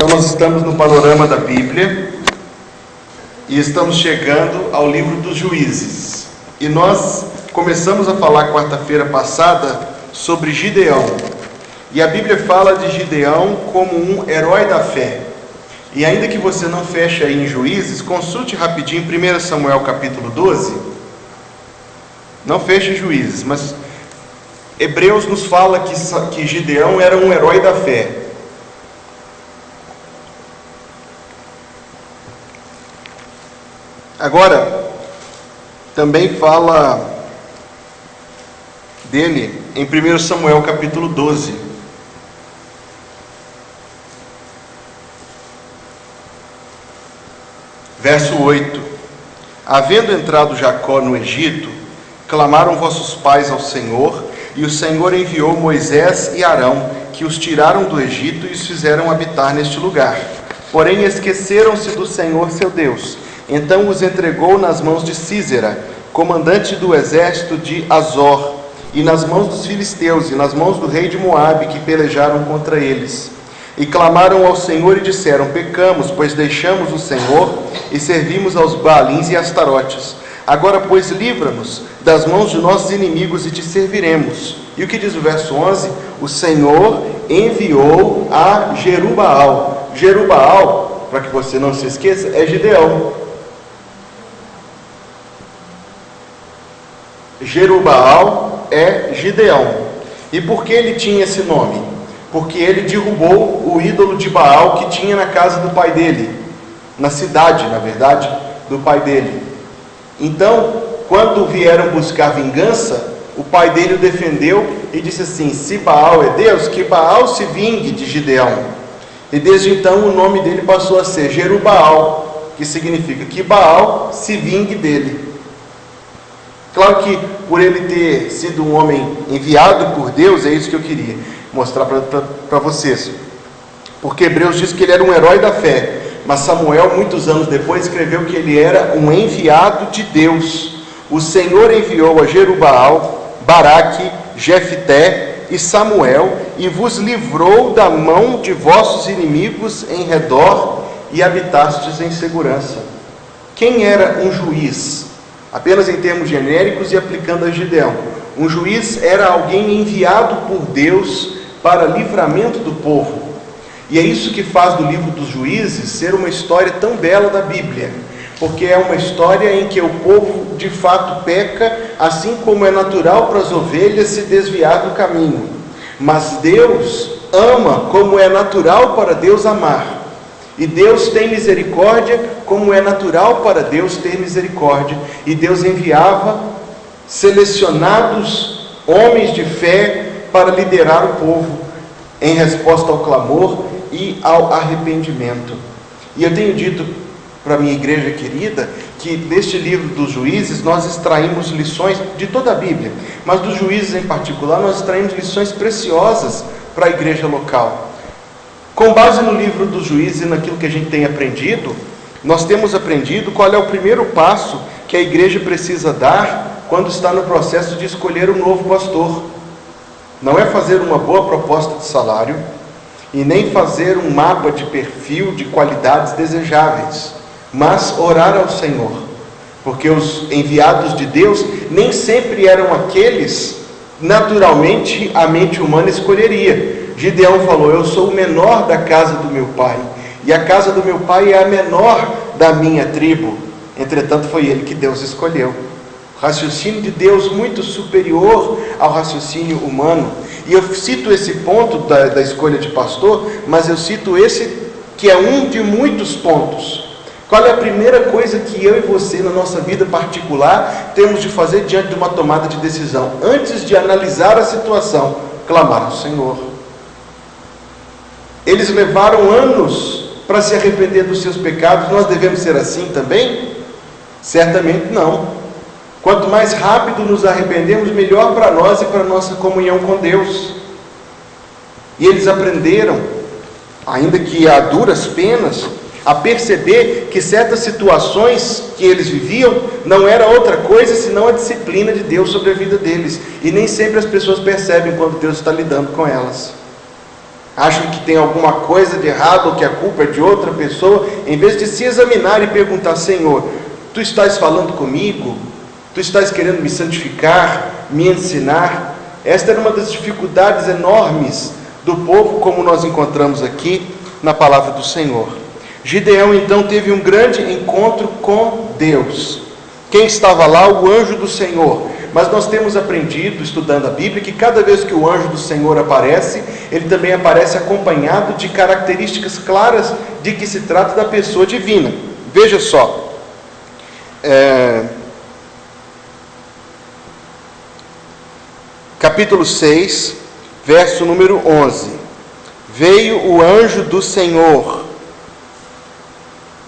Então nós estamos no panorama da Bíblia e estamos chegando ao livro dos Juízes. E nós começamos a falar quarta-feira passada sobre Gideão. E a Bíblia fala de Gideão como um herói da fé. E ainda que você não feche aí em Juízes, consulte rapidinho 1 Samuel capítulo 12. Não feche Juízes, mas Hebreus nos fala que Gideão era um herói da fé. Agora, também fala dele em 1 Samuel capítulo 12. Verso 8: Havendo entrado Jacó no Egito, clamaram vossos pais ao Senhor, e o Senhor enviou Moisés e Arão, que os tiraram do Egito e os fizeram habitar neste lugar. Porém esqueceram-se do Senhor seu Deus. Então os entregou nas mãos de Sísera, comandante do exército de Azor, e nas mãos dos filisteus, e nas mãos do rei de Moabe, que pelejaram contra eles. E clamaram ao Senhor e disseram: pecamos, pois deixamos o Senhor e servimos aos Baalins e Astarotes. Agora, pois, livra-nos das mãos de nossos inimigos e te serviremos. E o que diz o verso 11? O Senhor enviou a Jerubaal. Jerubaal, para que você não se esqueça, é Gideão. Jerubaal é Gideão. E por que ele tinha esse nome? Porque ele derrubou o ídolo de Baal que tinha na casa do pai dele, na cidade, na verdade, do pai dele. Então, quando vieram buscar vingança, o pai dele o defendeu e disse assim: se Baal é Deus, que Baal se vingue de Gideão. E desde então o nome dele passou a ser Jerubaal, que significa que Baal se vingue dele. Claro que por ele ter sido um homem enviado por Deus, é isso que eu queria mostrar para vocês. Porque Hebreus diz que ele era um herói da fé, mas Samuel, muitos anos depois, escreveu que ele era um enviado de Deus. O Senhor enviou a Jerubaal, Baraque, Jefté e Samuel, e vos livrou da mão de vossos inimigos em redor, e habitastes em segurança. Quem era um juiz? Apenas em termos genéricos e aplicando a Gideão. Um juiz era alguém enviado por Deus para livramento do povo. E é isso que faz do livro dos Juízes ser uma história tão bela da Bíblia. Porque é uma história em que o povo de fato peca, assim como é natural para as ovelhas se desviar do caminho. Mas Deus ama como é natural para Deus amar. E Deus tem misericórdia como é natural para Deus ter misericórdia. E Deus enviava selecionados homens de fé para liderar o povo em resposta ao clamor e ao arrependimento. E eu tenho dito para a minha igreja querida que neste livro dos Juízes nós extraímos lições de toda a Bíblia, mas dos Juízes em particular nós extraímos lições preciosas para a igreja local. Com base no livro dos Juízes e naquilo que a gente tem aprendido, nós temos aprendido qual é o primeiro passo que a igreja precisa dar quando está no processo de escolher um novo pastor. Não é fazer uma boa proposta de salário e nem fazer um mapa de perfil de qualidades desejáveis, mas orar ao Senhor, porque os enviados de Deus nem sempre eram aqueles naturalmente a mente humana escolheria. Gideão falou: eu sou o menor da casa do meu pai, e a casa do meu pai é a menor da minha tribo. Entretanto, foi ele que Deus escolheu. O raciocínio de Deus muito superior ao raciocínio humano. E eu cito esse ponto da escolha de pastor, mas eu cito esse que é um de muitos pontos. Qual é a primeira coisa que eu e você, na nossa vida particular, temos de fazer diante de uma tomada de decisão? Antes de analisar a situação, clamar ao Senhor. Eles levaram anos para se arrepender dos seus pecados. Nós devemos ser assim também? Certamente não. Quanto mais rápido nos arrependemos, melhor para nós e para a nossa comunhão com Deus. E eles aprenderam, ainda que a duras penas, a perceber que certas situações que eles viviam não era outra coisa senão a disciplina de Deus sobre a vida deles. E nem sempre as pessoas percebem quando Deus está lidando com elas. acham que tem alguma coisa de errado ou que a culpa é de outra pessoa, em vez de se examinar e perguntar: Senhor, Tu estás falando comigo? Tu estás querendo me santificar, me ensinar? Esta era uma das dificuldades enormes do povo, como nós encontramos aqui na palavra do Senhor. Gideão então teve um grande encontro com Deus. Quem estava lá? O anjo do Senhor. Mas nós temos aprendido, estudando a Bíblia, que cada vez que o anjo do Senhor aparece, ele também aparece acompanhado de características claras de que se trata da pessoa divina. Veja só, capítulo 6, verso número 11. Veio o anjo do Senhor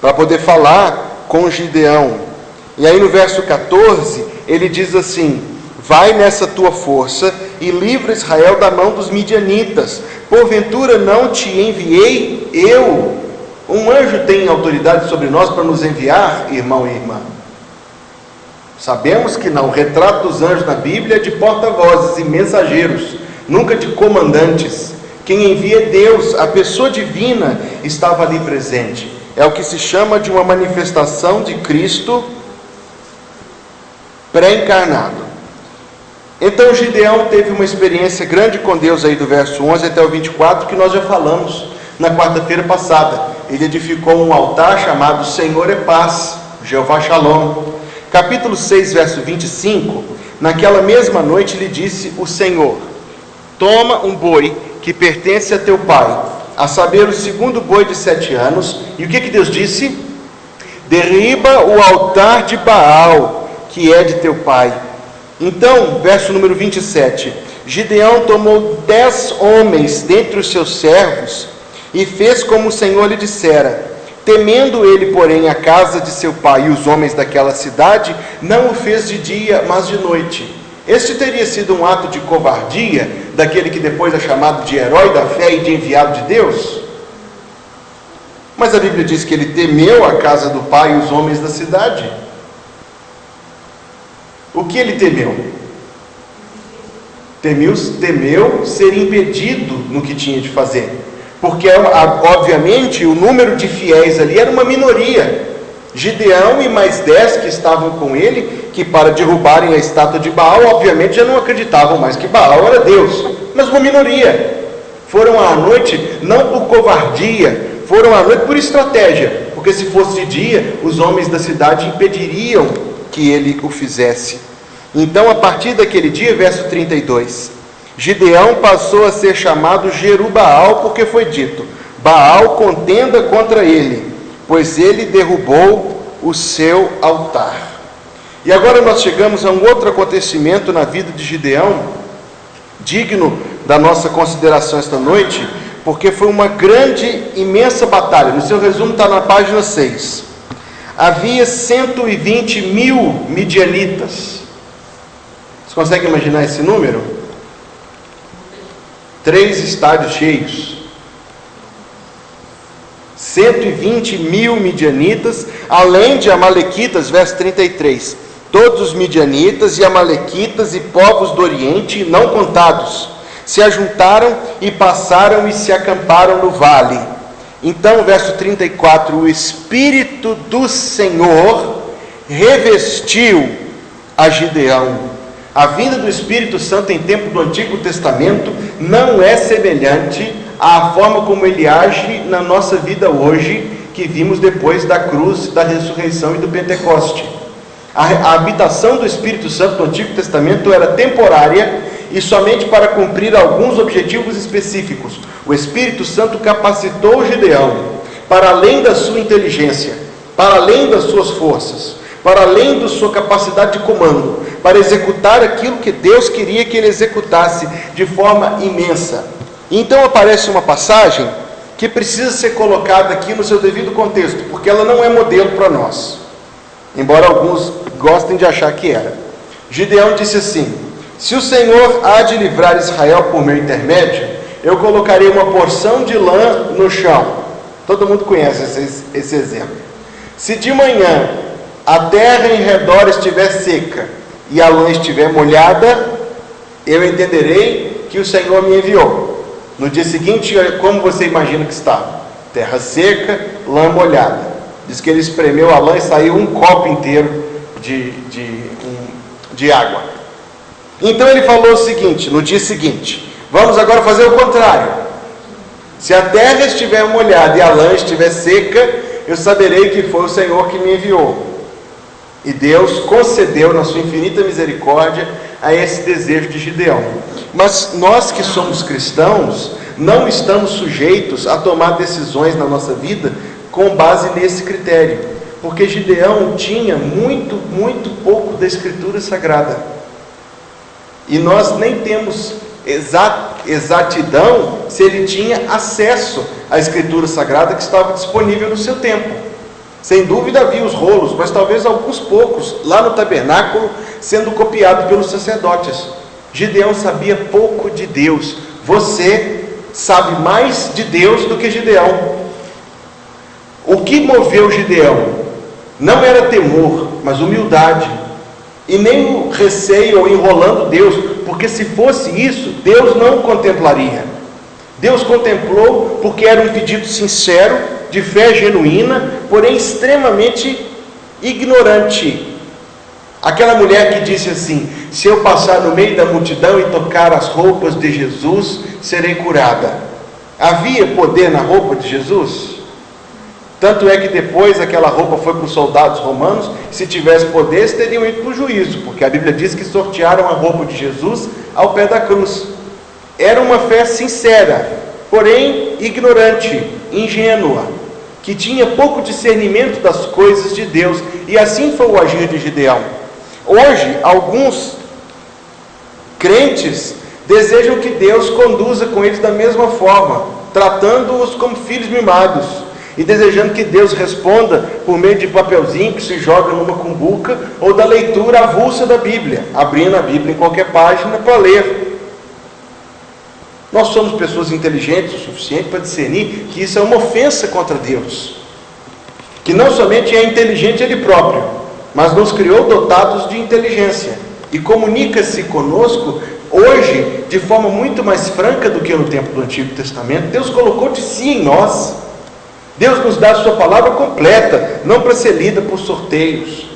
para poder falar com Gideão. E aí no verso 14, ele diz assim: vai nessa tua força e livra Israel da mão dos midianitas. Porventura não te enviei eu? Um anjo tem autoridade sobre nós para nos enviar, irmão e irmã? Sabemos que não. O retrato dos anjos na Bíblia é de porta-vozes e mensageiros, nunca de comandantes. Quem envia é Deus. A pessoa divina estava ali presente. É o que se chama de uma manifestação de Cristo pré-encarnado. Então Gideão teve uma experiência grande com Deus aí do verso 11 até o 24, que nós já falamos na quarta-feira passada. Ele edificou um altar chamado Senhor é Paz, Jeová Shalom. Capítulo 6, verso 25, naquela mesma noite lhe disse o Senhor: toma um boi que pertence a teu pai, a saber, o segundo boi de 7 anos. E o que Deus disse? Derriba o altar de Baal, que é de teu pai. Então, verso número 27, Gideão tomou 10 homens dentre os seus servos e fez como o Senhor lhe dissera. Temendo ele, porém, a casa de seu pai e os homens daquela cidade, não o fez de dia, mas de noite. Este teria sido um ato de covardia daquele que depois é chamado de herói da fé e de enviado de Deus? Mas a Bíblia diz que ele temeu a casa do pai e os homens da cidade. O que ele temeu? Temeu ser impedido no que tinha de fazer. Porque, obviamente, o número de fiéis ali era uma minoria. Gideão e mais 10 que estavam com ele, que para derrubarem a estátua de Baal, obviamente já não acreditavam mais que Baal era Deus. Mas uma minoria. Foram à noite, não por covardia, foram à noite por estratégia. Porque se fosse de dia, os homens da cidade impediriam que ele o fizesse. Então, a partir daquele dia, verso 32, Gideão passou a ser chamado Jerubaal, porque foi dito: Baal contenda contra ele, pois ele derrubou o seu altar. E agora nós chegamos a um outro acontecimento na vida de Gideão, digno da nossa consideração esta noite, porque foi uma grande, imensa batalha. No seu resumo está na página 6. Havia 120 mil midianitas. Você consegue imaginar esse número? 3 estádios cheios. 120 mil midianitas, além de amalequitas, verso 33. Todos os midianitas e amalequitas e povos do Oriente, não contados, se ajuntaram e passaram e se acamparam no vale. Então, verso 34, o Espírito do Senhor revestiu a Gideão. A vinda do Espírito Santo em tempo do Antigo Testamento não é semelhante à forma como ele age na nossa vida hoje, que vimos depois da cruz, da ressurreição e do Pentecoste. A habitação do Espírito Santo no Antigo Testamento era temporária e somente para cumprir alguns objetivos específicos. O Espírito Santo capacitou Gideão para além da sua inteligência, para além das suas forças, para além da sua capacidade de comando, para executar aquilo que Deus queria que ele executasse de forma imensa. Então aparece uma passagem que precisa ser colocada aqui no seu devido contexto, porque ela não é modelo para nós, embora alguns gostem de achar que era. Gideão disse assim: se o Senhor há de livrar Israel por meu intermédio, eu colocarei uma porção de lã no chão. Todo mundo conhece esse exemplo. Se de manhã a terra em redor estiver seca e a lã estiver molhada, eu entenderei que o Senhor me enviou. No dia seguinte, como você imagina que estava? Terra seca, lã molhada. Diz que ele espremeu a lã e saiu um copo inteiro de água. Então ele falou o seguinte, no dia seguinte: vamos agora fazer o contrário. Se a terra estiver molhada e a lã estiver seca, eu saberei que foi o Senhor que me enviou. E Deus concedeu, na sua infinita misericórdia, a esse desejo de Gideão. Mas nós que somos cristãos, não estamos sujeitos a tomar decisões na nossa vida com base nesse critério, porque Gideão tinha muito pouco da Escritura Sagrada, e nós nem temos exatidão se ele tinha acesso à Escritura Sagrada que estava disponível no seu tempo. Sem dúvida havia os rolos, mas talvez alguns poucos lá no tabernáculo, sendo copiado pelos sacerdotes. Gideão sabia pouco de Deus. Você sabe mais de Deus do que Gideão. O que moveu Gideão não era temor, mas humildade, e nem o receio ou enrolando Deus, porque se fosse isso, Deus não o contemplaria. Deus contemplou porque era um pedido sincero, de fé genuína, porém extremamente ignorante. Aquela mulher que disse assim: se eu passar no meio da multidão e tocar as roupas de Jesus, serei curada. Havia poder na roupa de Jesus? Tanto é que depois aquela roupa foi para os soldados romanos. Se tivesse poder, eles teriam ido para o juízo, porque a Bíblia diz que sortearam a roupa de Jesus ao pé da cruz. Era uma fé sincera, porém ignorante, ingênua, que tinha pouco discernimento das coisas de Deus, e assim foi o agir de Gideão. Hoje, alguns crentes desejam que Deus conduza com eles da mesma forma, tratando-os como filhos mimados, e desejando que Deus responda por meio de papelzinho que se joga numa cumbuca, ou da leitura avulsa da Bíblia, abrindo a Bíblia em qualquer página para ler. Nós somos pessoas inteligentes o suficiente para discernir que isso é uma ofensa contra Deus, que não somente é inteligente Ele próprio, mas nos criou dotados de inteligência, e comunica-se conosco hoje de forma muito mais franca do que no tempo do Antigo Testamento. Deus colocou de si em nós. Deus nos dá a sua palavra completa, não para ser lida por sorteios.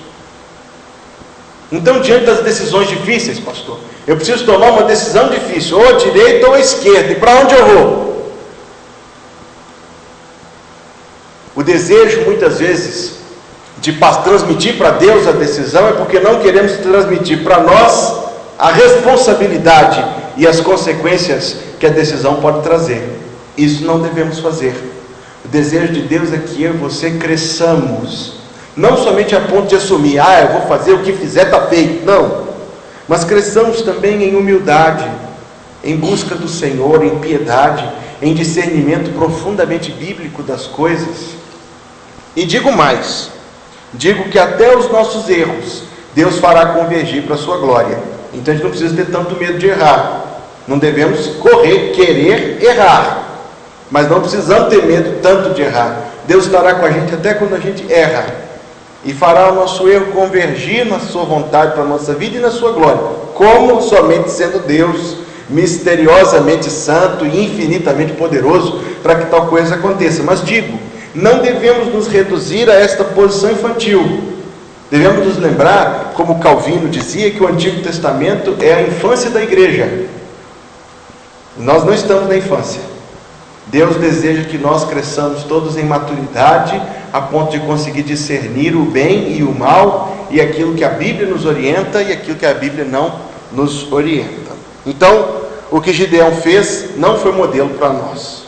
Então, diante das decisões difíceis, pastor, eu preciso tomar uma decisão difícil, ou à direita ou à esquerda, e para onde eu vou? O desejo, muitas vezes, de transmitir para Deus a decisão, é porque não queremos transmitir para nós a responsabilidade e as consequências que a decisão pode trazer. Isso não devemos fazer. O desejo de Deus é que eu e você cresçamos, não somente a ponto de assumir: eu vou fazer o que fizer, está feito. Não, mas cresçamos também em humildade, em busca do Senhor, em piedade, em discernimento profundamente bíblico das coisas. E digo mais, digo que até os nossos erros Deus fará convergir para a sua glória. Então a gente não precisa ter tanto medo de errar. Não devemos querer errar, mas não precisamos ter medo tanto de errar. Deus estará com a gente até quando a gente erra, e fará o nosso erro convergir na sua vontade para a nossa vida e na sua glória, como somente sendo Deus misteriosamente santo e infinitamente poderoso para que tal coisa aconteça. Mas digo, não devemos nos reduzir a esta posição infantil. Devemos nos lembrar, como Calvino dizia, que o Antigo Testamento é a infância da igreja. Nós não estamos na infância. Deus deseja que nós cresçamos todos em maturidade, a ponto de conseguir discernir o bem e o mal, e aquilo que a Bíblia nos orienta e aquilo que a Bíblia não nos orienta. Então, o que Gideão fez não foi modelo para nós.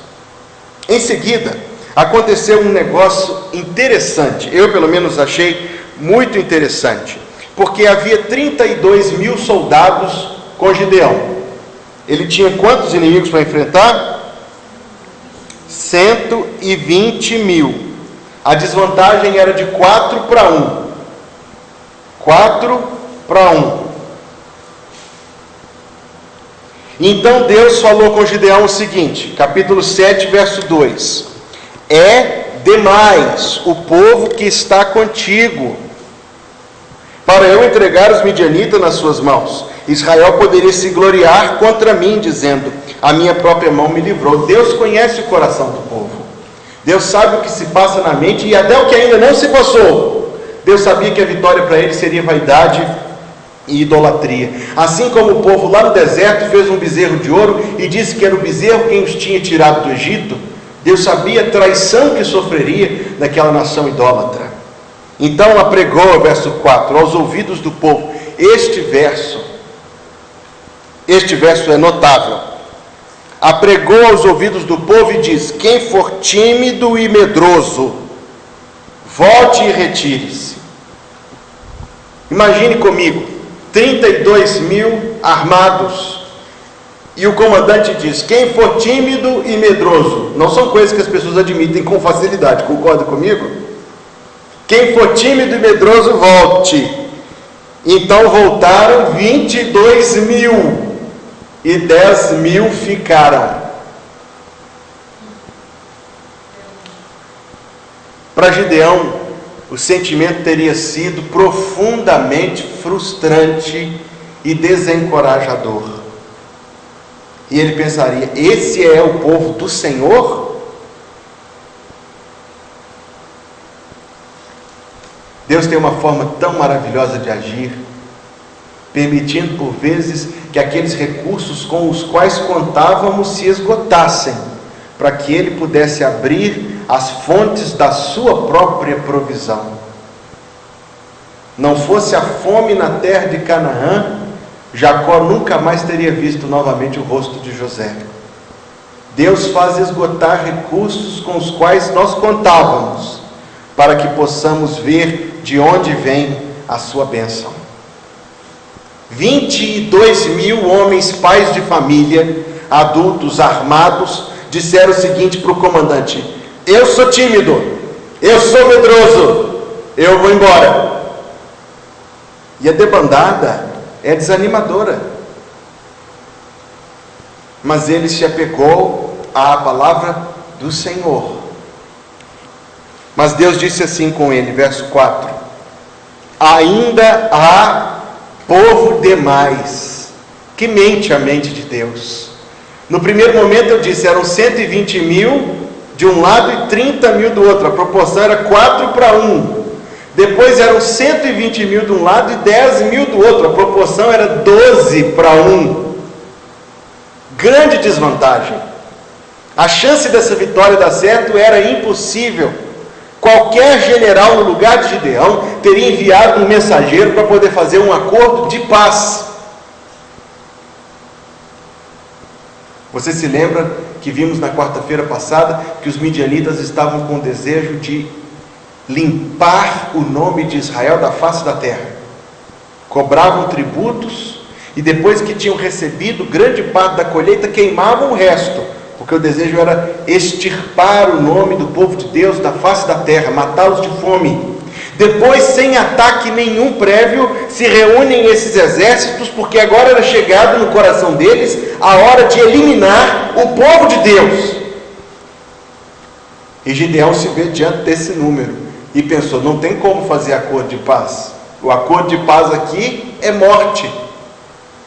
Em seguida, aconteceu um negócio interessante. Eu, pelo menos, achei muito interessante, porque havia 32.000 soldados com Gideão. Ele tinha quantos inimigos para enfrentar? 120.000. A desvantagem era de 4 para 1. 4 para 1. Então Deus falou com Gideão o seguinte, capítulo 7, verso 2: é demais o povo que está contigo para eu entregar os midianitas nas suas mãos. Israel poderia se gloriar contra mim, dizendo: a minha própria mão me livrou. Deus conhece o coração do povo. Deus sabe o que se passa na mente e até o que ainda não se passou. Deus sabia que a vitória para ele seria vaidade e idolatria. Assim como o povo lá no deserto fez um bezerro de ouro e disse que era o bezerro quem os tinha tirado do Egito, Deus sabia a traição que sofreria daquela nação idólatra. Então apregou, verso 4, aos ouvidos do povo. Este verso é notável. Apregou aos ouvidos do povo e diz: quem for tímido e medroso, volte e retire-se. Imagine comigo, 32 mil armados, e o comandante diz: quem for tímido e medroso. Não são coisas que as pessoas admitem com facilidade, concorda comigo? Quem for tímido e medroso, volte. Então voltaram 22 mil, e 10 mil ficaram. Para Gideão, o sentimento teria sido profundamente frustrante e desencorajador. E ele pensaria: esse é o povo do Senhor? Deus tem uma forma tão maravilhosa de agir, permitindo por vezes que aqueles recursos com os quais contávamos se esgotassem, para que Ele pudesse abrir as fontes da sua própria provisão. Não fosse a fome na terra de Canaã, Jacó nunca mais teria visto novamente o rosto de José. Deus faz esgotar recursos com os quais nós contávamos, para que possamos ver de onde vem a sua bênção. 22 mil homens, pais de família, adultos, armados, disseram o seguinte para o comandante: eu sou tímido, eu sou medroso, eu vou embora. E a debandada é desanimadora, mas ele se apegou à palavra do Senhor. Mas Deus disse assim com ele, verso 4: ainda há povo demais que mente a mente de Deus. No primeiro momento eu disse, eram 120 mil de um lado e 30 mil do outro, a proporção era 4:1. Depois eram 120 mil de um lado e 10 mil do outro, a proporção era 12:1. Grande desvantagem. A chance dessa vitória dar certo era impossível. Qualquer general no lugar de Gideão teria enviado um mensageiro para poder fazer um acordo de paz. Você se lembra que vimos na quarta-feira passada que os midianitas estavam com o desejo de limpar o nome de Israel da face da terra. Cobravam tributos e depois que tinham recebido grande parte da colheita, queimavam o resto. Porque o desejo era extirpar o nome do povo de Deus da face da terra, matá-los de fome. Depois, sem ataque nenhum prévio, se reúnem esses exércitos, porque agora era chegado no coração deles a hora de eliminar o povo de Deus. E Gideão se vê diante desse número e pensou: não tem como fazer acordo de paz. O acordo de paz aqui é morte.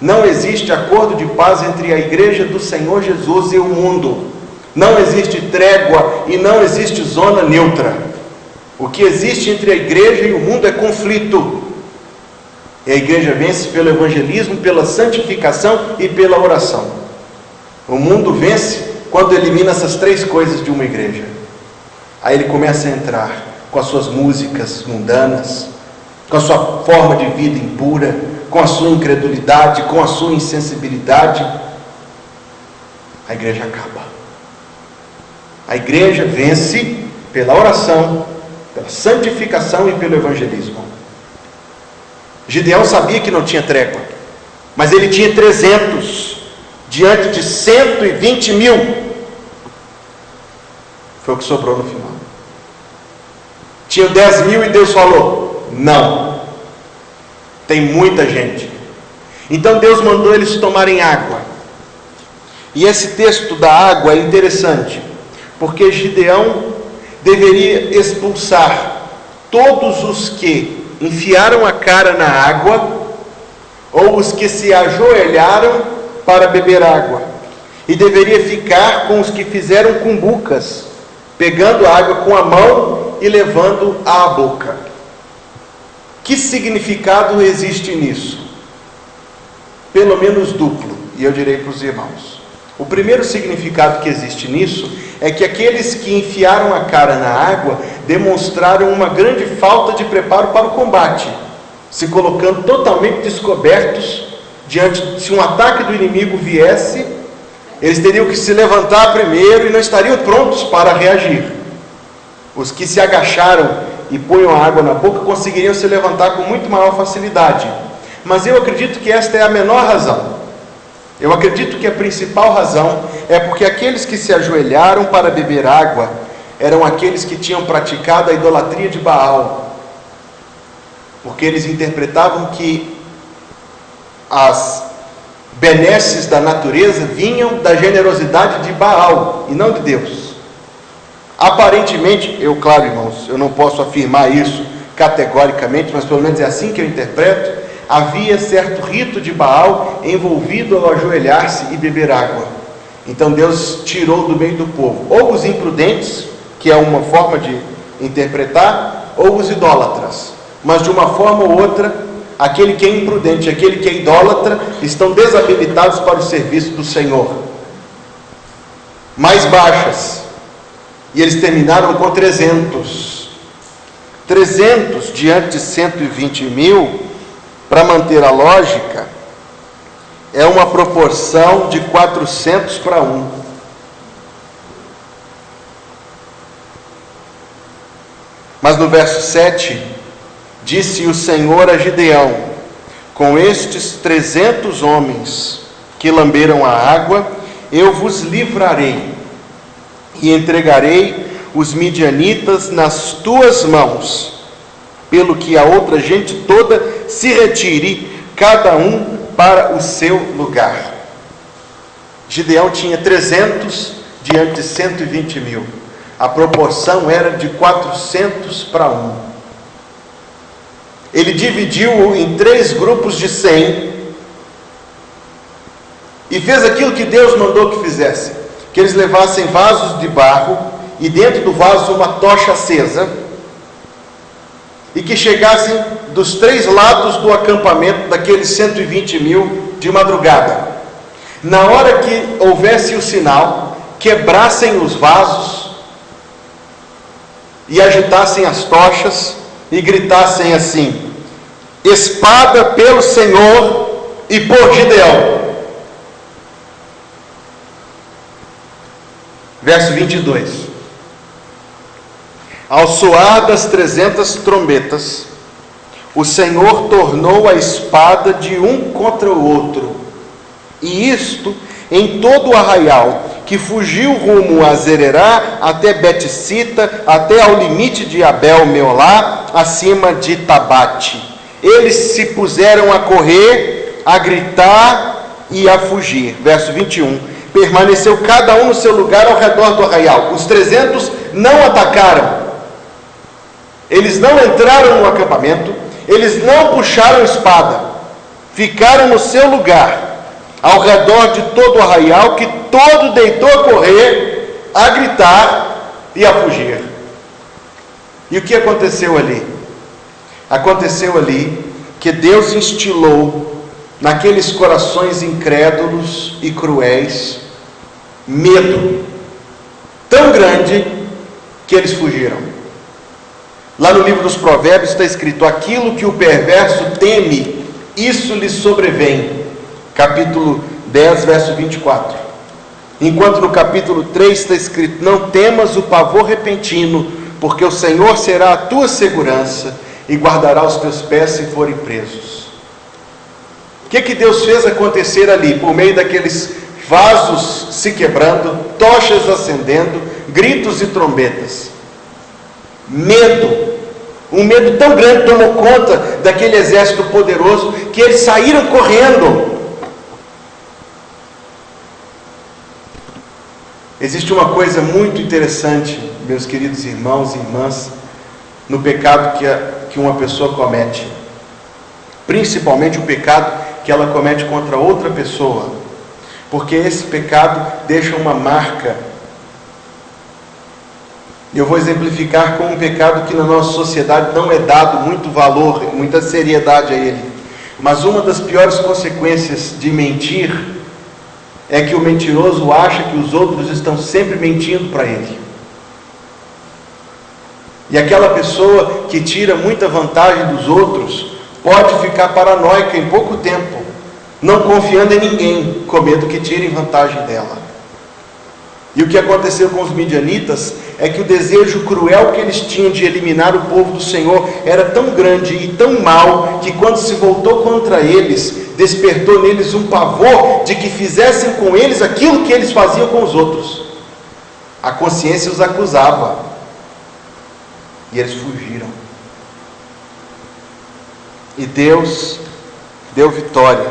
Não existe acordo de paz entre a igreja do Senhor Jesus e o mundo. Não existe trégua e não existe zona neutra. O que existe entre a igreja e o mundo é conflito. E a igreja vence pelo evangelismo, pela santificação e pela oração. O mundo vence quando elimina essas três coisas de uma igreja. Aí ele começa a entrar com as suas músicas mundanas, com a sua forma de vida impura, com a sua incredulidade, com a sua insensibilidade. A igreja acaba. A igreja vence pela oração, pela santificação e pelo evangelismo. Gideão sabia que não tinha trégua, mas ele tinha 300 diante de 120 mil. Foi o que sobrou no final. Tinha 10 mil e Deus falou: não, tem muita gente. Então Deus mandou eles tomarem água. E esse texto da água é interessante, porque Gideão deveria expulsar todos os que enfiaram a cara na água, ou os que se ajoelharam para beber água. e deveria ficar com os que fizeram cumbucas, pegando a água com a mão e levando à boca. Que significado existe nisso? Pelo menos duplo, e eu direi para os irmãos. O primeiro significado que existe nisso é que aqueles que enfiaram a cara na água demonstraram uma grande falta de preparo para o combate, se colocando totalmente descobertos diante, se um ataque do inimigo viesse, eles teriam que se levantar primeiro e não estariam prontos para reagir. Os que se agacharam e punham a água na boca conseguiriam se levantar com muito maior facilidade. Mas eu acredito que esta é a menor razão. Eu acredito que a principal razão é porque aqueles que se ajoelharam para beber água eram aqueles que tinham praticado a idolatria de Baal, porque eles interpretavam que as benesses da natureza vinham da generosidade de Baal e não de Deus. Aparentemente, claro, irmãos, eu não posso afirmar isso categoricamente, mas pelo menos é assim que eu interpreto. Havia certo rito de Baal envolvido ao ajoelhar-se e beber água. Então Deus tirou do meio do povo ou os imprudentes, que é uma forma de interpretar, ou os idólatras. Mas de uma forma ou outra, aquele que é imprudente, aquele que é idólatra, estão desabilitados para o serviço do Senhor. Mais baixas. E eles terminaram com 300. 300 diante de 120 mil, para manter a lógica, é uma proporção de 400 para 1. Mas no verso 7, disse o Senhor a Gideão: com estes 300 homens que lamberam a água, eu vos livrarei, e entregarei os midianitas nas tuas mãos, pelo que a outra gente toda se retire, cada um para o seu lugar. Gideão tinha 300 diante de 120 mil. A proporção era de 400 para 1. Ele dividiu em 3 grupos de 100 e fez aquilo que Deus mandou que fizesse, que eles levassem vasos de barro e dentro do vaso uma tocha acesa, e que chegassem dos 3 lados do acampamento daqueles 120 mil de madrugada. Na hora que houvesse o sinal, quebrassem os vasos e agitassem as tochas e gritassem assim: espada pelo Senhor e por Gideão. Verso 22. Ao soar das 300 trombetas, o Senhor tornou a espada de um contra o outro, e isto em todo o arraial, que fugiu rumo a Zererá, até Bet-sita, até ao limite de Abel-meolá, acima de Tabate. Eles se puseram a correr, a gritar e a fugir. Verso 21. Permaneceu cada um no seu lugar ao redor do arraial. Os 300 não atacaram. Eles não entraram no acampamento, eles não puxaram espada, ficaram no seu lugar, ao redor de todo o arraial, que todo deitou a correr, a gritar e a fugir. E o que aconteceu ali? Aconteceu ali que Deus instilou naqueles corações incrédulos e cruéis medo tão grande que eles fugiram. Lá no livro dos Provérbios está escrito: aquilo que o perverso teme, isso lhe sobrevém. Capítulo 10, verso 24. Enquanto no capítulo 3 está escrito: não temas o pavor repentino, porque o Senhor será a tua segurança e guardará os teus pés se forem presos. O que Deus fez acontecer ali, por meio daqueles vasos se quebrando, tochas acendendo, gritos e trombetas? Medo. Um medo tão grande tomou conta daquele exército poderoso que eles saíram correndo. Existe uma coisa muito interessante, meus queridos irmãos e irmãs, no pecado que uma pessoa comete, principalmente o pecado que ela comete contra outra pessoa. porque esse pecado deixa uma marca. Eu vou exemplificar com um pecado que na nossa sociedade não é dado muito valor, muita seriedade a ele. Mas uma das piores consequências de mentir é que o mentiroso acha que os outros estão sempre mentindo para ele. E aquela pessoa que tira muita vantagem dos outros pode ficar paranoica em pouco tempo, não confiando em ninguém, com medo que tirem vantagem dela. E o que aconteceu com os midianitas é que o desejo cruel que eles tinham de eliminar o povo do Senhor era tão grande e tão mau, que quando se voltou contra eles, despertou neles um pavor de que fizessem com eles aquilo que eles faziam com os outros. A consciência os acusava, e eles fugiram. E Deus deu vitória.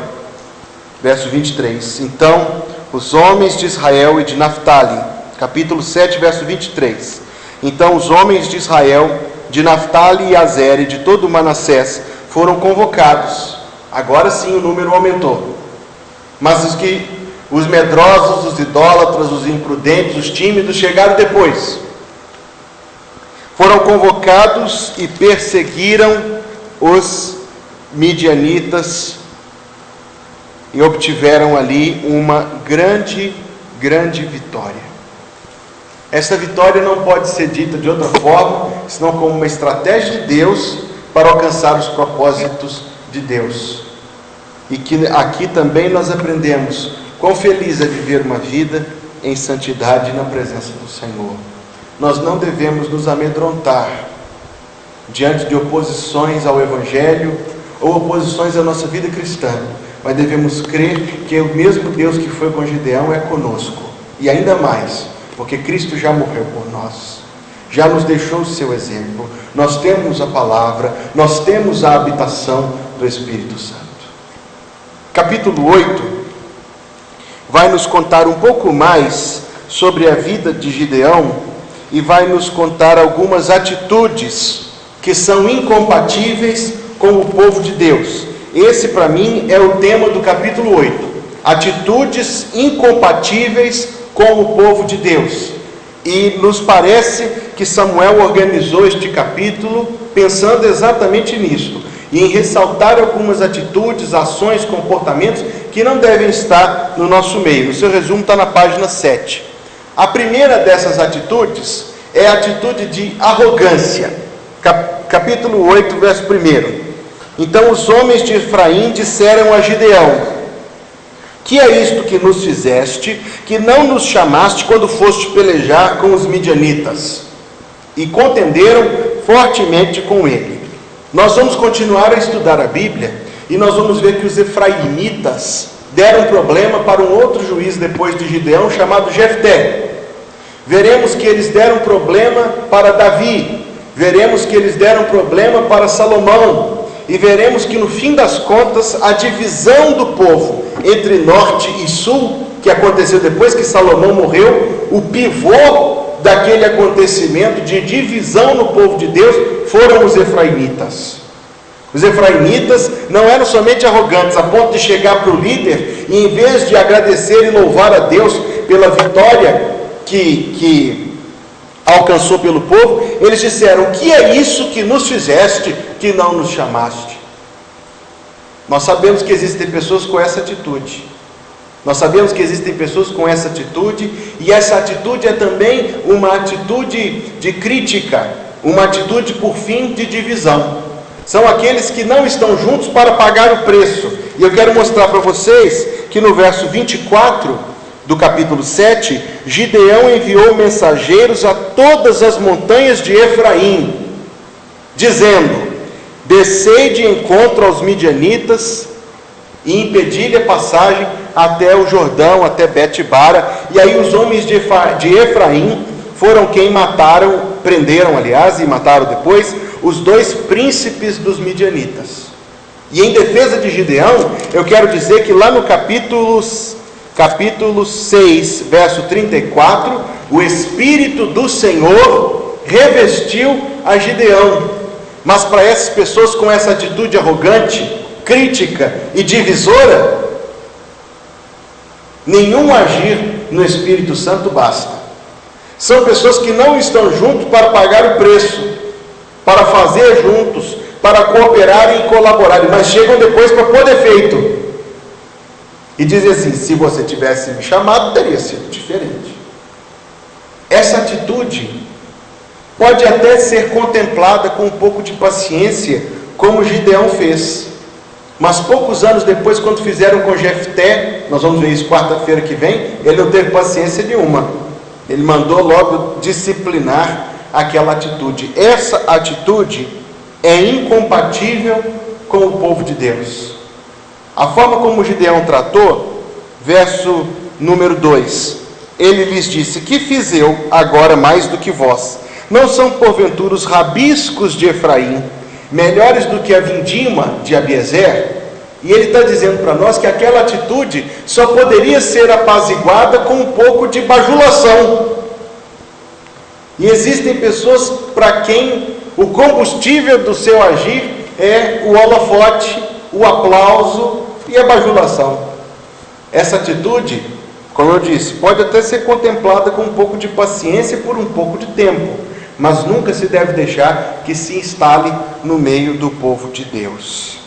Verso 23. Então os homens de Israel e de Naftali, capítulo 7, verso 23. Então os homens de Israel, de Naftali e Azer e de todo Manassés foram convocados. Agora sim o número aumentou. Mas os medrosos, os idólatras, os imprudentes, os tímidos chegaram depois. Foram convocados e perseguiram os midianitas e obtiveram ali uma grande vitória. Essa vitória não pode ser dita de outra forma, senão como uma estratégia de Deus para alcançar os propósitos de Deus. E que aqui também nós aprendemos quão feliz é viver uma vida em santidade na presença do Senhor. Nós não devemos nos amedrontar diante de oposições ao Evangelho ou oposições à nossa vida cristã, mas devemos crer que o mesmo Deus que foi com Gideão é conosco, e ainda mais, porque Cristo já morreu por nós, já nos deixou o seu exemplo, nós temos a palavra, nós temos a habitação do Espírito Santo. Capítulo 8 vai nos contar um pouco mais sobre a vida de Gideão e vai nos contar algumas atitudes que são incompatíveis com o povo de Deus. Esse, para mim, é o tema do capítulo 8. Atitudes incompatíveis com o povo de Deus. E nos parece que Samuel organizou este capítulo pensando exatamente nisso, e em ressaltar algumas atitudes, ações, comportamentos que não devem estar no nosso meio. O seu resumo está na página 7. A primeira dessas atitudes é a atitude de arrogância. Capítulo 8, verso 1. Então os homens de Efraim disseram a Gideão: que é isto que nos fizeste, que não nos chamaste quando foste pelejar com os midianitas? E contenderam fortemente com ele. Nós vamos continuar a estudar a Bíblia, e nós vamos ver que os efraimitas deram problema para um outro juiz depois de Gideão, chamado Jefté. Veremos que eles deram problema para Davi, veremos que eles deram problema para Salomão, e veremos que no fim das contas a divisão do povo entre norte e sul, que aconteceu depois que Salomão morreu, o pivô daquele acontecimento de divisão no povo de Deus foram os efraimitas. Os efraimitas não eram somente arrogantes a ponto de chegar para o líder e, em vez de agradecer e louvar a Deus pela vitória que alcançou pelo povo, eles disseram: que é isso que nos fizeste, que não nos chamaste? Nós sabemos que existem pessoas com essa atitude. Nós sabemos que existem pessoas com essa atitude, e essa atitude é também uma atitude de crítica, uma atitude, por fim, de divisão. São aqueles que não estão juntos para pagar o preço. E eu quero mostrar para vocês que no verso 24 do capítulo 7, Gideão enviou mensageiros a todas as montanhas de Efraim, dizendo: descei de encontro aos midianitas e impedi-lhe a passagem até o Jordão, até Bet-bara. E aí os homens de Efraim foram quem prenderam, e mataram depois, os dois príncipes dos midianitas. E em defesa de Gideão, eu quero dizer que lá no capítulo 6, verso 34, o Espírito do Senhor revestiu a Gideão. Mas para essas pessoas com essa atitude arrogante, crítica e divisora, Nenhum agir no Espírito Santo basta. São pessoas que não estão juntos para pagar o preço, para fazer juntos, para cooperarem e colaborarem, mas chegam depois para pôr defeito. E dizem assim: se você tivesse me chamado, teria sido diferente. Essa atitude pode até ser contemplada com um pouco de paciência, como Gideão fez. Mas poucos anos depois, quando fizeram com Jefté, nós vamos ver isso quarta-feira que vem, ele não teve paciência nenhuma. Ele mandou logo disciplinar aquela atitude. Essa atitude é incompatível com o povo de Deus. A forma como Gideão tratou, verso número 2, ele lhes disse: que fiz eu agora mais do que vós? Não são porventura os rabiscos de Efraim melhores do que a vindima de Abiezer? E ele está dizendo para nós que aquela atitude só poderia ser apaziguada com um pouco de bajulação. E existem pessoas para quem o combustível do seu agir é o holofote, o aplauso e a bajulação. Essa atitude, como eu disse, pode até ser contemplada com um pouco de paciência por um pouco de tempo, mas nunca se deve deixar que se instale no meio do povo de Deus.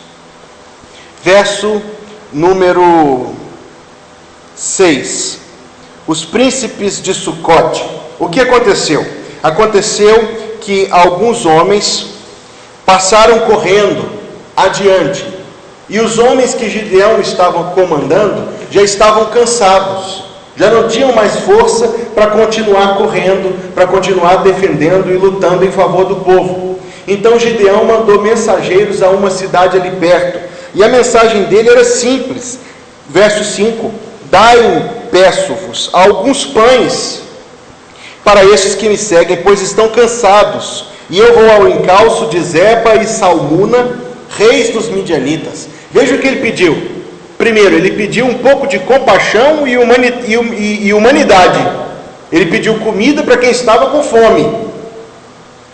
Verso número 6. Os príncipes de Sucote. O que aconteceu? Aconteceu que alguns homens passaram correndo adiante, e os homens que Gideão estava comandando já estavam cansados, já não tinham mais força para continuar correndo, para continuar defendendo e lutando em favor do povo. Então Gideão mandou mensageiros a uma cidade ali perto, e a mensagem dele era simples. Verso 5: dai-me, peço-vos, alguns pães para estes que me seguem, pois estão cansados, e eu vou ao encalço de Zeba e Salmuna, reis dos midianitas. Veja o que ele pediu. Primeiro, ele pediu um pouco de compaixão e humanidade. Ele pediu comida para quem estava com fome.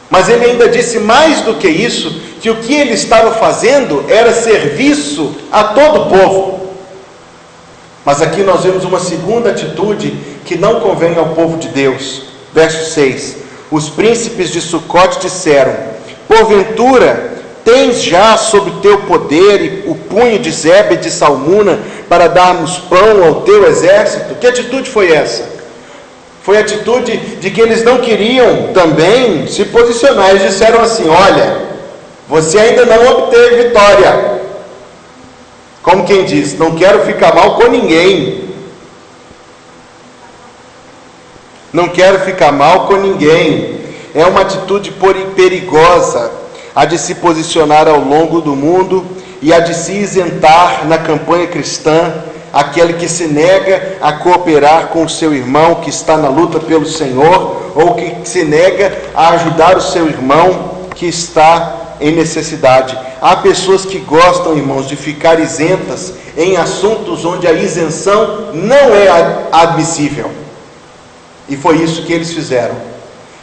Mas ele ainda disse mais do que isso, que o que ele estava fazendo era serviço a todo o povo. Mas aqui nós vemos uma segunda atitude que não convém ao povo de Deus. Verso 6: os príncipes de Sucote disseram: porventura tens já sob teu poder o punho de Zeba e de Salmuna para darmos pão ao teu exército? Que atitude foi essa? Foi a atitude de que eles não queriam também se posicionar. Eles disseram assim: olha, você ainda não obteve vitória. Como quem diz, não quero ficar mal com ninguém. Não quero ficar mal com ninguém. É uma atitude perigosa, a de se posicionar ao longo do mundo e a de se isentar na campanha cristã, aquele que se nega a cooperar com o seu irmão que está na luta pelo Senhor, ou que se nega a ajudar o seu irmão que está em necessidade. Há pessoas que gostam, irmãos, de ficar isentas em assuntos onde a isenção não é admissível. E foi isso que eles fizeram.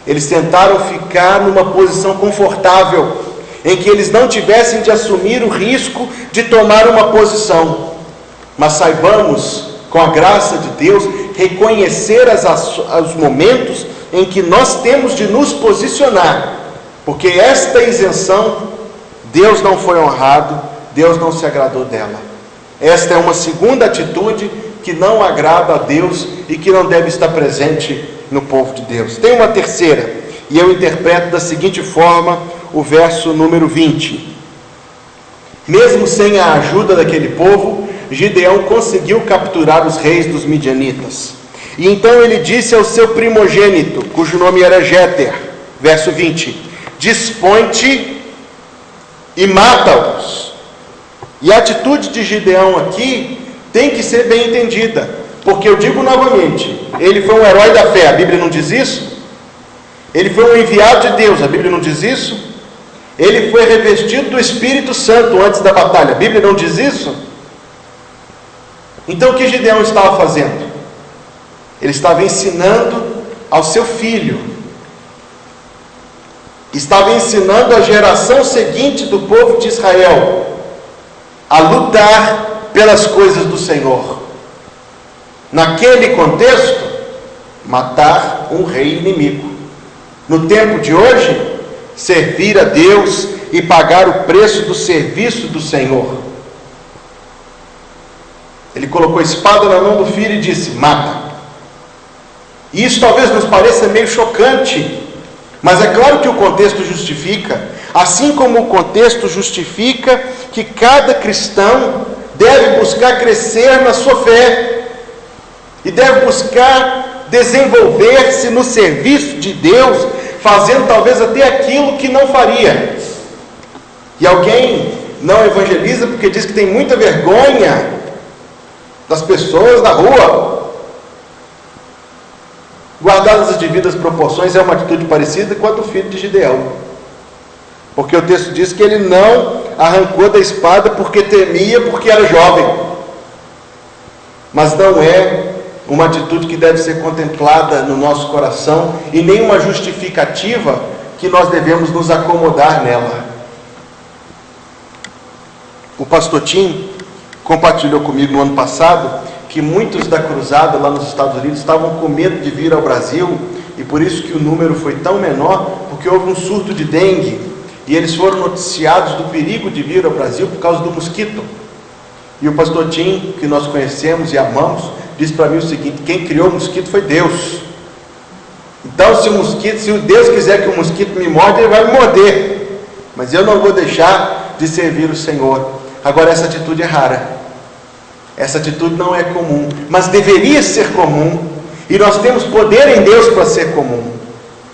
Eles tentaram ficar numa posição confortável, em que eles não tivessem de assumir o risco de tomar uma posição. Mas saibamos, com a graça de Deus, reconhecer os momentos em que nós temos de nos posicionar, porque esta isenção, Deus não foi honrado, Deus não se agradou dela. Esta é uma segunda atitude que não agrada a Deus e que não deve estar presente no povo de Deus. Tem uma terceira, e eu interpreto da seguinte forma o verso número 20. Mesmo sem a ajuda daquele povo, Gideão conseguiu capturar os reis dos midianitas. E então ele disse ao seu primogênito, cujo nome era Jéter, verso 20: dispõe-te e mata-os. E a atitude de Gideão aqui tem que ser bem entendida, porque eu digo novamente, ele foi um herói da fé, a Bíblia não diz isso? Ele foi um enviado de Deus, a Bíblia não diz isso? Ele foi revestido do Espírito Santo antes da batalha, a Bíblia não diz isso? Então o que Gideão estava fazendo? Ele estava ensinando ao seu filho, estava ensinando a geração seguinte do povo de Israel a lutar pelas coisas do Senhor. naquele contexto, matar um rei inimigo. No tempo de hoje, servir a Deus e pagar o preço do serviço do Senhor. Ele colocou a espada na mão do filho e disse: mata. E isso talvez nos pareça meio chocante, mas é claro que o contexto justifica, assim como o contexto justifica que cada cristão deve buscar crescer na sua fé e deve buscar desenvolver-se no serviço de Deus, fazendo talvez até aquilo que não faria. E alguém não evangeliza porque diz que tem muita vergonha das pessoas na rua. Guardadas as devidas proporções, é uma atitude parecida com a do filho de Gideão, porque o texto diz que ele não arrancou da espada porque temia, porque era jovem. Mas não é uma atitude que deve ser contemplada no nosso coração, e nem uma justificativa que nós devemos nos acomodar nela. O pastor Tim compartilhou comigo no ano passado que muitos da cruzada lá nos Estados Unidos estavam com medo de vir ao Brasil, e por isso que o número foi tão menor, porque houve um surto de dengue, e eles foram noticiados do perigo de vir ao Brasil por causa do mosquito. E o pastor Tim, que nós conhecemos e amamos, disse para mim o seguinte: quem criou o mosquito foi Deus. Então se o Deus quiser que o mosquito me morde, ele vai me morder, mas eu não vou deixar de servir o Senhor. Agora, essa atitude é rara, essa atitude não é comum, mas deveria ser comum, e nós temos poder em Deus para ser comum.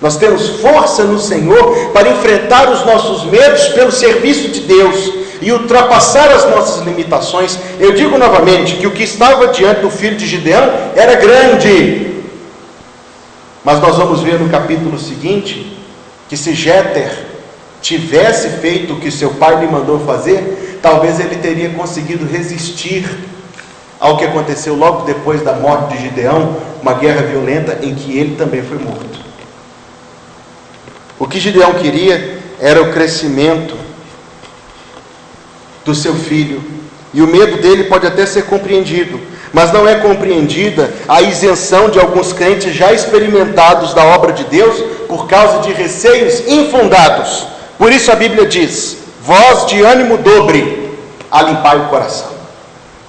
Nós temos força no Senhor para enfrentar os nossos medos pelo serviço de Deus e ultrapassar as nossas limitações. Eu digo novamente que o que estava diante do filho de Gideão era grande, mas nós vamos ver no capítulo seguinte que se Jéter tivesse feito o que seu pai lhe mandou fazer, talvez ele teria conseguido resistir ao que aconteceu logo depois da morte de Gideão, uma guerra violenta em que ele também foi morto. O que Gideão queria era o crescimento do seu filho, e o medo dele pode até ser compreendido, mas não é compreendida a isenção de alguns crentes já experimentados da obra de Deus por causa de receios infundados. Por isso a Bíblia diz: vós de ânimo dobre, alimpai o coração.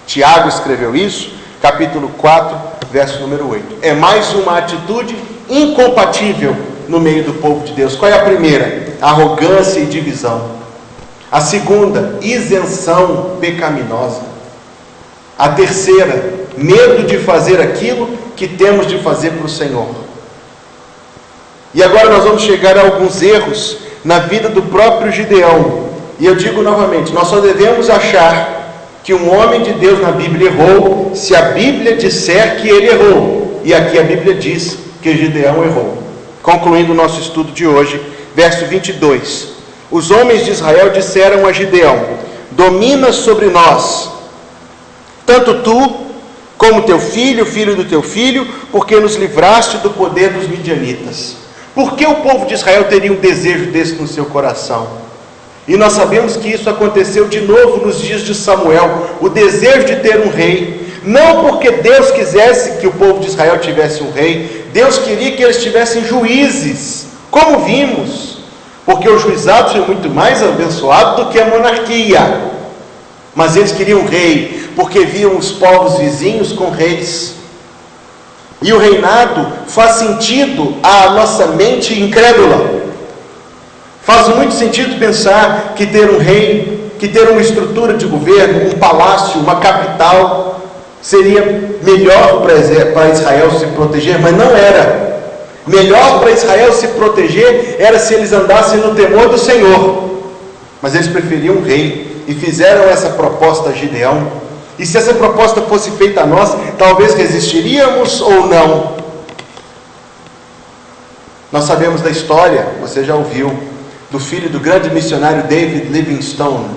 Tiago escreveu isso, capítulo 4, verso número 8. É mais uma atitude incompatível no meio do povo de Deus. Qual é a primeira? Arrogância e divisão. A segunda, isenção pecaminosa. A terceira, medo de fazer aquilo que temos de fazer para o Senhor. E agora nós vamos chegar a alguns erros na vida do próprio Gideão. E eu digo novamente, nós só devemos achar que um homem de Deus na Bíblia errou se a Bíblia disser que ele errou. E aqui a Bíblia diz que Gideão errou. Concluindo o nosso estudo de hoje, verso 22. Os homens de Israel disseram a Gideão: domina sobre nós, tanto tu como teu filho, filho do teu filho, porque nos livraste do poder dos midianitas. Por que o povo de Israel teria um desejo desse no seu coração? E nós sabemos que isso aconteceu de novo nos dias de Samuel, o desejo de ter um rei. Não porque Deus quisesse que o povo de Israel tivesse um rei, Deus queria que eles tivessem juízes, como vimos, porque o juizado foi muito mais abençoado do que a monarquia. Mas eles queriam um rei, porque viam os povos vizinhos com reis. E o reinado faz sentido à nossa mente incrédula. Faz muito sentido pensar que ter um rei, que ter uma estrutura de governo, um palácio, uma capital, seria melhor para Israel se proteger, mas não era. Melhor para Israel se proteger era se eles andassem no temor do Senhor. Mas eles preferiam um rei e fizeram essa proposta a Gideão. E se essa proposta fosse feita a nós, talvez resistiríamos ou não. Nós sabemos da história, você já ouviu, do filho do grande missionário David Livingstone,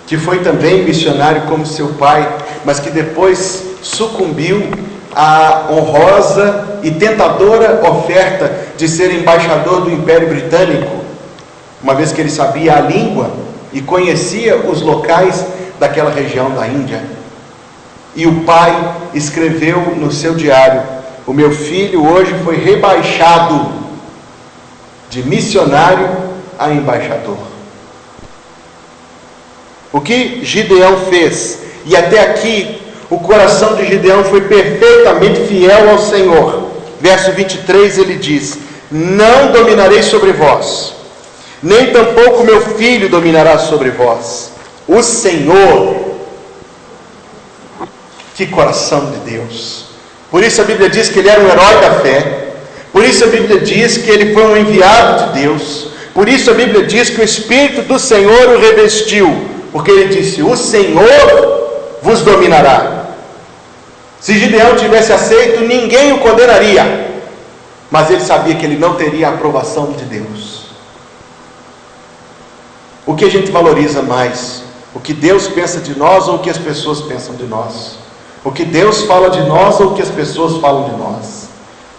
que foi também missionário como seu pai, mas que depois sucumbiu à honrosa e tentadora oferta de ser embaixador do Império Britânico, uma vez que ele sabia a língua e conhecia os locais daquela região da Índia. E o pai escreveu no seu diário: o meu filho hoje foi rebaixado de missionário a embaixador. O que Gideão fez, e até aqui o coração de Gideão foi perfeitamente fiel ao Senhor. Verso 23 ele diz: não dominarei sobre vós, nem tampouco meu filho dominará sobre vós. O Senhor. Que coração de Deus! Por isso a Bíblia diz que ele era um herói da fé. Por isso a Bíblia diz que ele foi um enviado de Deus. Por isso a Bíblia diz que o Espírito do Senhor o revestiu, porque ele disse: o Senhor vos dominará. Se Gideão tivesse aceito, ninguém o condenaria, mas ele sabia que ele não teria a aprovação de Deus. O que a gente valoriza mais? O que Deus pensa de nós ou o que as pessoas pensam de nós? O que Deus fala de nós ou o que as pessoas falam de nós?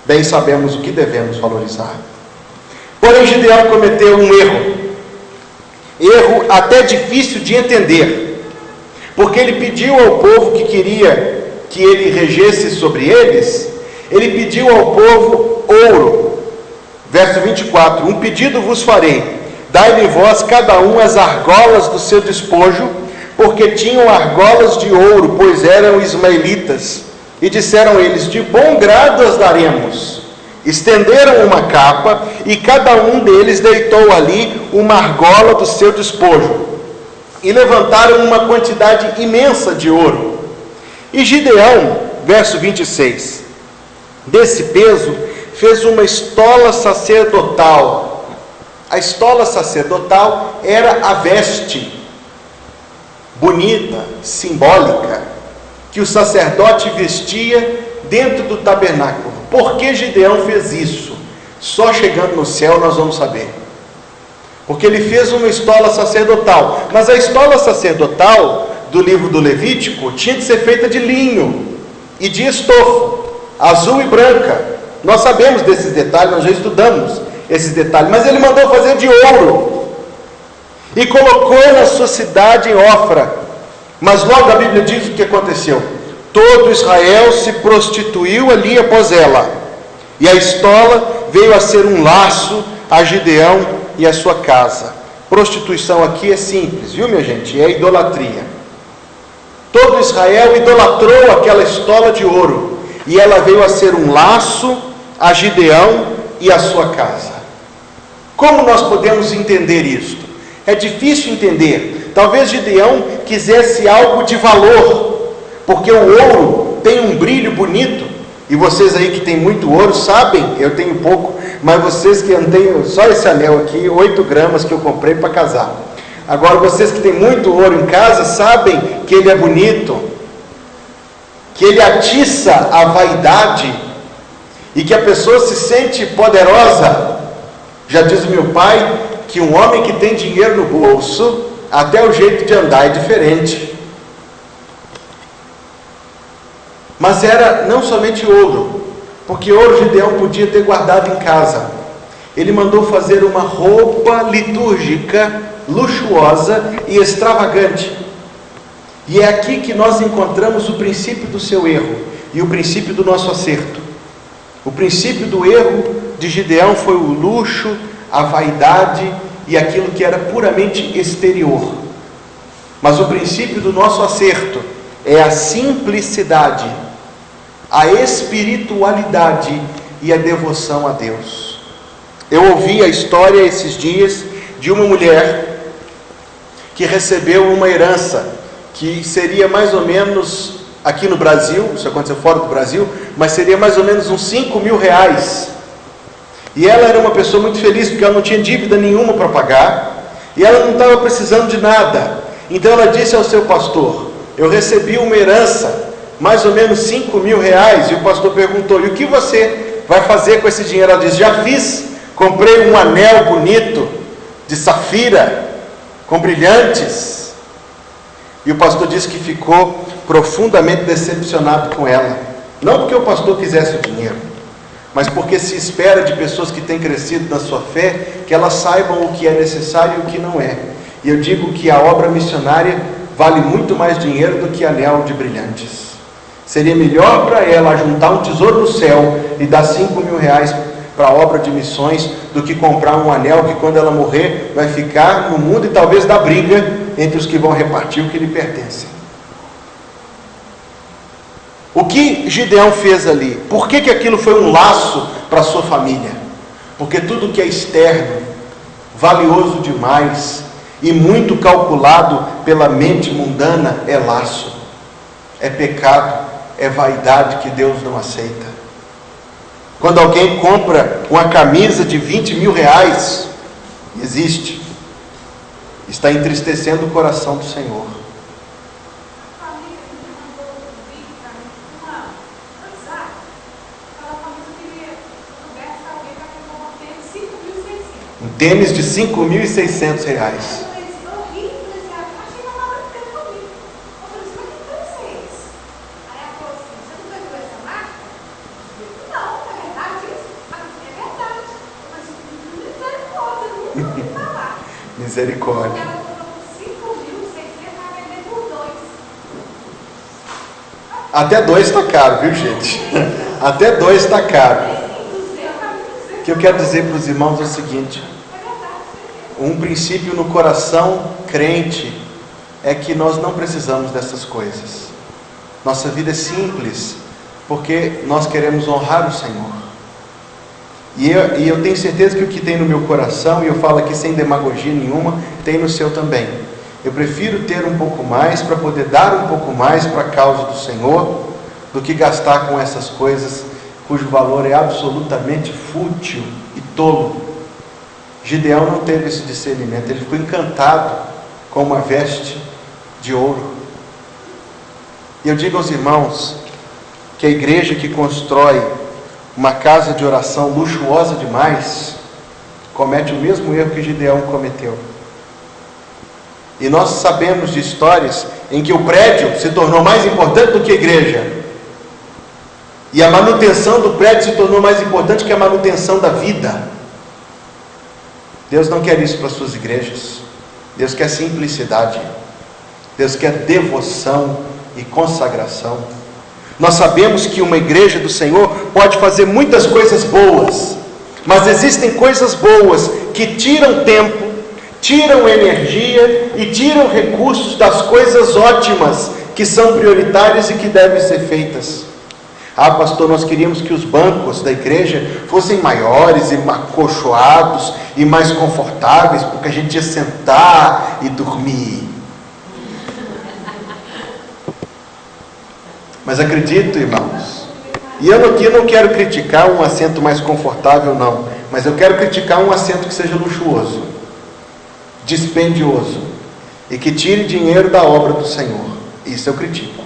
Bem sabemos o que devemos valorizar. Porém, Gideão cometeu um erro até difícil de entender, porque ele pediu ao povo que queria que ele regesse sobre eles, ele pediu ao povo ouro. Verso 24: um pedido vos farei, dai-me vós cada um as argolas do seu despojo, porque tinham argolas de ouro, pois eram ismaelitas. E disseram eles: de bom grado as daremos. Estenderam uma capa, e cada um deles deitou ali uma argola do seu despojo, e levantaram uma quantidade imensa de ouro. E Gideão, verso 26, desse peso fez uma estola sacerdotal. A estola sacerdotal era a veste bonita, simbólica, que o sacerdote vestia dentro do tabernáculo. Por que Gideão fez isso? Só chegando no céu nós vamos saber. Porque ele fez uma estola sacerdotal, mas a estola sacerdotal do livro do Levítico tinha de ser feita de linho e de estofo, azul e branca. Nós sabemos desses detalhes, nós já estudamos esses detalhes, mas ele mandou fazer de ouro e colocou na sua cidade em Ofra. Mas logo a Bíblia diz o que aconteceu: todo Israel se prostituiu ali após ela, e a estola veio a ser um laço a Gideão e a sua casa. Prostituição aqui é simples, viu, minha gente? É idolatria. Todo Israel idolatrou aquela estola de ouro, e ela veio a ser um laço a Gideão e a sua casa. Como nós podemos entender isto? É difícil entender. Talvez Gideão quisesse algo de valor, porque o ouro tem um brilho bonito, e vocês aí que tem muito ouro sabem, eu tenho pouco, mas vocês que eu tenho só esse anel aqui, 8 gramas que eu comprei para casar. Agora vocês que têm muito ouro em casa sabem que ele é bonito, que ele atiça a vaidade, e que a pessoa se sente poderosa. Já diz o meu pai que um homem que tem dinheiro no bolso, até o jeito de andar é diferente. Mas era não somente ouro, porque ouro Gideão podia ter guardado em casa. Ele mandou fazer uma roupa litúrgica luxuosa e extravagante. E é aqui que nós encontramos o princípio do seu erro e o princípio do nosso acerto. O princípio do erro de Gideão foi o luxo, a vaidade e aquilo que era puramente exterior. Mas o princípio do nosso acerto é a simplicidade, a espiritualidade e a devoção a Deus. Eu ouvi a história esses dias de uma mulher que recebeu uma herança que seria mais ou menos, aqui no Brasil, isso aconteceu fora do Brasil, mas seria mais ou menos uns 5 mil reais. E ela era uma pessoa muito feliz, porque ela não tinha dívida nenhuma para pagar, e ela não estava precisando de nada. Então ela disse ao seu pastor: eu recebi uma herança, mais ou menos 5 mil reais, e o pastor perguntou: e o que você vai fazer com esse dinheiro? Ela disse: já fiz, comprei um anel bonito, de safira, com brilhantes. E o pastor disse que ficou profundamente decepcionado com ela, não porque o pastor quisesse o dinheiro, mas porque se espera de pessoas que têm crescido na sua fé, que elas saibam o que é necessário e o que não é. E eu digo que a obra missionária vale muito mais dinheiro do que anel de brilhantes. Seria melhor para ela juntar um tesouro no céu e dar 5 mil reais para a obra de missões do que comprar um anel que quando ela morrer vai ficar no mundo e talvez dar briga entre os que vão repartir o que lhe pertence. O que Gideão fez ali? Por que aquilo foi um laço para a sua família? Porque tudo que é externo, valioso demais e muito calculado pela mente mundana é laço, é pecado, é vaidade que Deus não aceita. Quando alguém compra uma camisa de 20 mil reais, existe, está entristecendo o coração do Senhor. Um tênis de 5.600 reais. Misericórdia. Até 2 está caro, viu, gente? Até 2 está caro. O que eu quero dizer para os irmãos é o seguinte: um princípio no coração crente é que nós não precisamos dessas coisas. Nossa vida é simples porque nós queremos honrar o Senhor. E eu tenho certeza que o que tem no meu coração, e eu falo aqui sem demagogia nenhuma, tem no seu também. Eu prefiro ter um pouco mais para poder dar um pouco mais para a causa do Senhor, do que gastar com essas coisas cujo valor é absolutamente fútil e tolo. Gideão não teve esse discernimento, ele ficou encantado com uma veste de ouro. E eu digo aos irmãos que a igreja que constrói uma casa de oração luxuosa demais comete o mesmo erro que Gideão cometeu. E nós sabemos de histórias em que o prédio se tornou mais importante do que a igreja, e a manutenção do prédio se tornou mais importante que a manutenção da vida. Deus não quer isso para as suas igrejas. Deus quer simplicidade, Deus quer devoção e consagração. Nós sabemos que uma igreja do Senhor pode fazer muitas coisas boas, mas existem coisas boas que tiram tempo, tiram energia e tiram recursos das coisas ótimas que são prioritárias e que devem ser feitas. Ah, pastor, nós queríamos que os bancos da igreja fossem maiores e acolchoados e mais confortáveis, porque a gente ia sentar e dormir. Mas acredito, irmãos, e eu aqui não quero criticar um assento mais confortável, não, mas eu quero criticar um assento que seja luxuoso, dispendioso, e que tire dinheiro da obra do Senhor. Isso eu critico,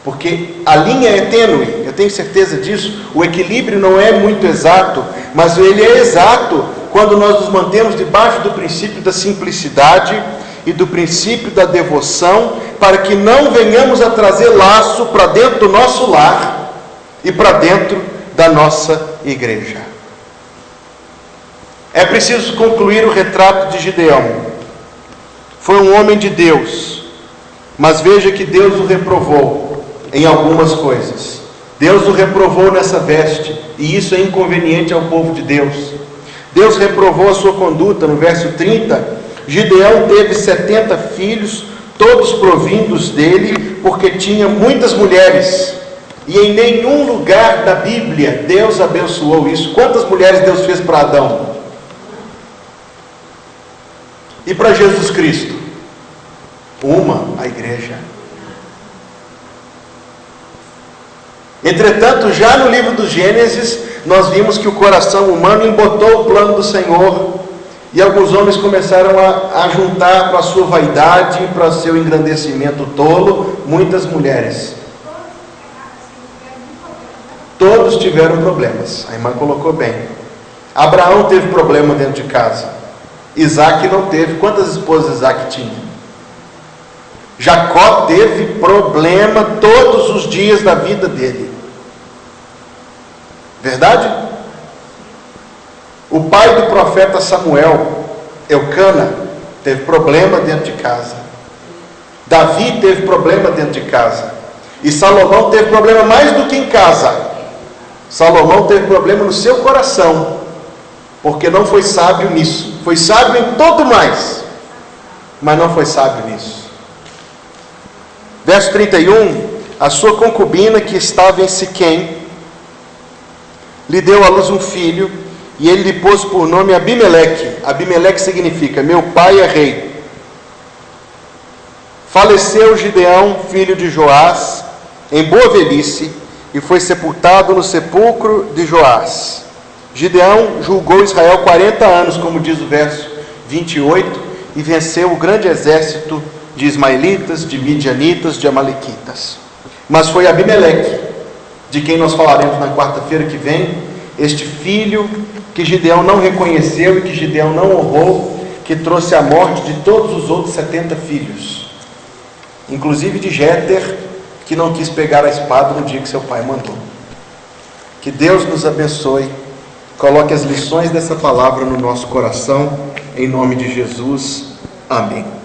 porque a linha é tênue, eu tenho certeza disso. O equilíbrio não é muito exato, mas ele é exato quando nós nos mantemos debaixo do princípio da simplicidade e do princípio da devoção, para que não venhamos a trazer laço para dentro do nosso lar e para dentro da nossa igreja. É preciso concluir o retrato de Gideão. Foi um homem de Deus, mas veja que Deus o reprovou em algumas coisas. Deus o reprovou nessa veste, e isso é inconveniente ao povo de Deus. Deus reprovou a sua conduta. No verso 30, Gideão teve 70 filhos, todos provindos dele, porque tinha muitas mulheres, e em nenhum lugar da Bíblia Deus abençoou isso. Quantas mulheres Deus fez para Adão? E para Jesus Cristo? Uma, a igreja. Entretanto, já no livro do Gênesis, nós vimos que o coração humano embotou o plano do Senhor, e alguns homens começaram a juntar para a sua vaidade, para o seu engrandecimento tolo, muitas mulheres. Todos tiveram problemas. A irmã colocou bem. Abraão teve problema dentro de casa. Isaac não teve. Quantas esposas Isaac tinha? Jacó teve problema todos os dias da vida dele. Verdade? O pai do profeta Samuel, Eucana, teve problema dentro de casa. Davi teve problema dentro de casa. E Salomão teve problema mais do que em casa. Salomão teve problema no seu coração, porque não foi sábio nisso. Foi sábio em todo mais, mas não foi sábio nisso. Verso 31, a sua concubina que estava em Siquém, lhe deu à luz um filho, e ele lhe pôs por nome Abimeleque. Abimeleque significa, meu pai é rei. Faleceu Gideão, filho de Joás, em boa velhice, e foi sepultado no sepulcro de Joás. Gideão julgou Israel 40 anos, como diz o verso 28, e venceu o grande exército de ismaelitas, de midianitas, de amalequitas. Mas foi Abimeleque, de quem nós falaremos na quarta-feira que vem, este filho que Gideão não reconheceu e que Gideão não honrou, que trouxe a morte de todos os outros 70 filhos, inclusive de Jéter, que não quis pegar a espada no dia que seu pai mandou. Que Deus nos abençoe, coloque as lições dessa palavra no nosso coração, em nome de Jesus, amém.